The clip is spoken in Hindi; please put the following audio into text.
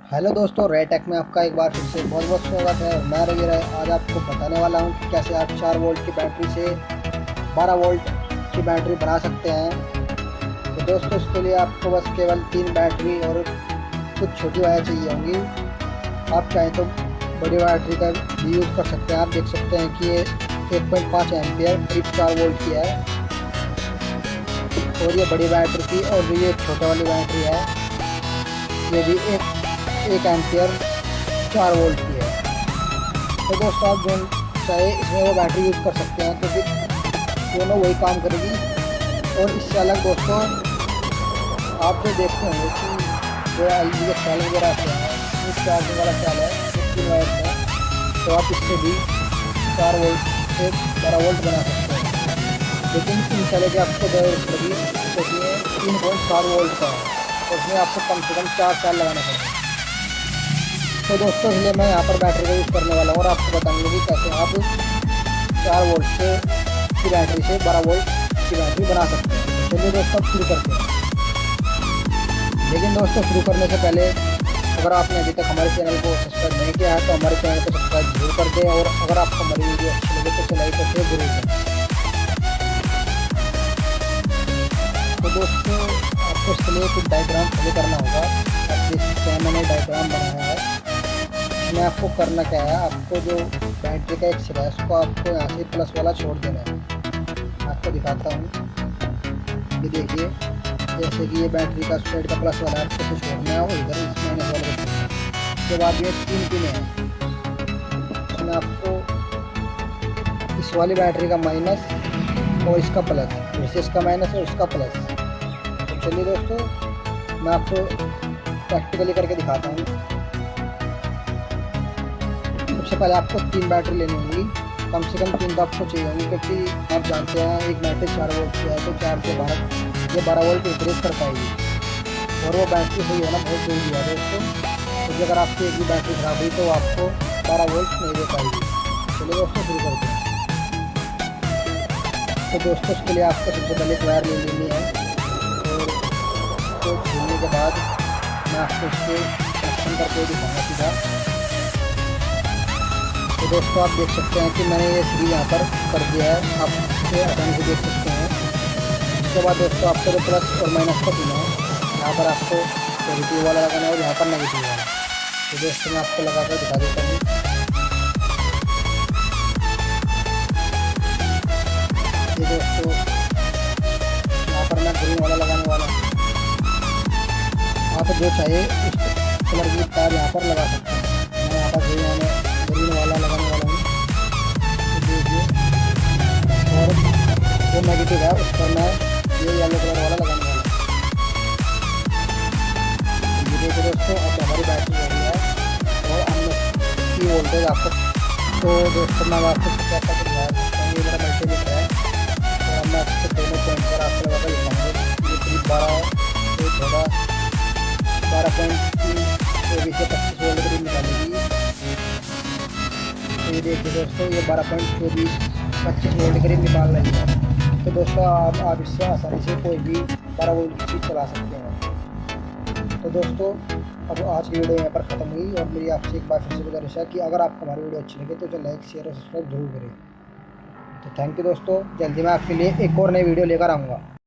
हेलो दोस्तों, रे टेक में आपका एक बार फिर से बहुत बहुत स्वागत है। मैं रवि राय आज आपको बताने वाला हूं कि कैसे आप 4 वोल्ट की बैटरी से 12 वोल्ट की बैटरी बना सकते हैं। तो दोस्तों, इसके लिए आपको बस केवल 3 बैटरी और कुछ छोटी वायर चाहिए होंगी। आप चाहें तो बड़ी बैटरी का भी यूज़ कर सकते हैं। आप देख सकते हैं कि ये 1.5 एम्पियर करीब 4 वोल्ट की है, और ये बड़ी बैटरी की, और ये छोटे वाली बैटरी है, ये भी एक एम्पियर 4 वोल्ट की है। तो दोस्तों, आप जो चाहे इसमें वो बैटरी यूज़ कर सकते हैं, क्योंकि दोनों वही काम करेगी। और इससे अलग दोस्तों, आप जो देखते होंगे कि जो एलईडी के सेल वगैरह आते हैं, इस चार्जिंग वाला सेल है 15 वाट का, तो आप इससे भी 4 वोल्ट से 12 वोल्ट बना सकते हैं। लेकिन इन सेल की आपको जरूरत लगी क्योंकि ये 3.4 वोल्ट का है, और उसमें आपको कम से कम 4 सेल लगाने पड़ेंगे। तो दोस्तों, इसलिए मैं यहाँ पर बैटरी का यूज़ करने वाला हूँ, और आपको बताऊंगा कि कैसे आप 4 वोल्ट से की बैटरी से 12 वोल्ट की बैटरी बना सकते हैं। तो चलिए दोस्तों, अब शुरू करते हैं। लेकिन दोस्तों, शुरू करने से पहले अगर आपने अभी तक हमारे चैनल को सब्सक्राइब नहीं किया है तो हमारे चैनल को सब्सक्राइब जरूर कर दें, और अगर आपको हमारी वीडियो अच्छी लगे तो लाइक और शेयर जरूर करें। तो दोस्तों, आपको इसके लिए कुछ डायग्राम फॉलो करना होगा। आप देख सकते हैं मैंने डायग्राम बनाया है। इसमें आपको करना क्या है, आपको जो बैटरी का एक सिरा है उसको आपको यहाँ से प्लस वाला छोड़ देना है। आपको दिखाता हूँ, ये देखिए, जैसे कि ये बैटरी का साइड का प्लस वाला है, आपको तो छोड़ना है, और इधर इस माइनस वाले को छोड़ना है। उसके बाद ये 3 पिन है, इसमें आपको इस वाली बैटरी का माइनस और इसका प्लस, फिर से इसका माइनस और इसका प्लस। तो चलिए दोस्तों, मैं आपको प्रैक्टिकली करके दिखाता हूँ। सबसे पहले आपको 3 बैटरी लेनी होंगी, कम से कम 3 तो आपको चाहिए होंगी, क्योंकि आप जानते हैं एक बैटरी 4 वोल्ट की है, तो 4 से 12 वोल्ट इंक्रीज कर पाएगी, और वो बैटरी सही होना बहुत जरूरी है दोस्तों, क्योंकि अगर आपकी एक भी बैटरी खराब हुई तो आपको 12 वोल्ट नहीं दे पाएगी। चलिए दोस्तों, शुरू करते हैं। तो दोस्तों, इसके लिए आपको सबसे पहले एक वायर ले लेनी है, और उसको छीलने के बाद मैं आपको इसके कनेक्शन करके दिखाऊंगा सीधा। तो दोस्तों, आप देख सकते हैं कि मैंने ये फ्री यहाँ पर कर दिया है, आप इसे आसानी से देख सकते हैं। उसके बाद दोस्तों, आपको जो प्लस और माइनस का पिन है, यहाँ पर आपको पॉजिटिव वाला लगाना है और यहाँ पर नेगेटिव वाला। तो दोस्तों, मैं आपको लगा कर दिखा देता हूँ। ये दोस्तों, यहाँ पर मैं ग्रीन वाला लगाने वाला हूँ। आप जो चाहे उस कलर की तार यहाँ पर लगा सकते हैं। मैं यहाँ पर ग्रीन वाला लगाने वाला हूँ, तो देखिए। और जो नेगेटिव है उस पर मैं ये येलो कलर वाला लगाने वाला हूँ। तो ये देखिए दोस्तों, अब हमारी बैटरी रेडी है, और हमने की वोल्टेज आपको, तो दोस्तों मैं आपको क्या क्या दिखा सकता हूँ। ये मेरा मल्टीमीटर है, तो मैं आपको दोनों पॉइंट पर आपको लगा कर दिखाऊंगा। ये करीब 12 है, तो थोड़ा 12.3 से 25 वोल्ट करीब निकालेगी। तो ये देखिए दोस्तों, ये 12.24-25 वोल्ट करीब निकाल रही है। तो दोस्तों, आप इससे आसानी से कोई भी 12 वोल्ट की चीज़ चला सकते हैं। तो दोस्तों, अब आज की वीडियो यहाँ पर ख़त्म हुई, और मेरी आपसे एक बार फिर से गुजारिश है कि अगर आपको हमारी वीडियो अच्छी लगे तो इसे लाइक, शेयर और सब्सक्राइब जरूर करें। तो थैंक यू दोस्तों, जल्दी मैं आपके लिए एक और नई वीडियो लेकर आऊँगा।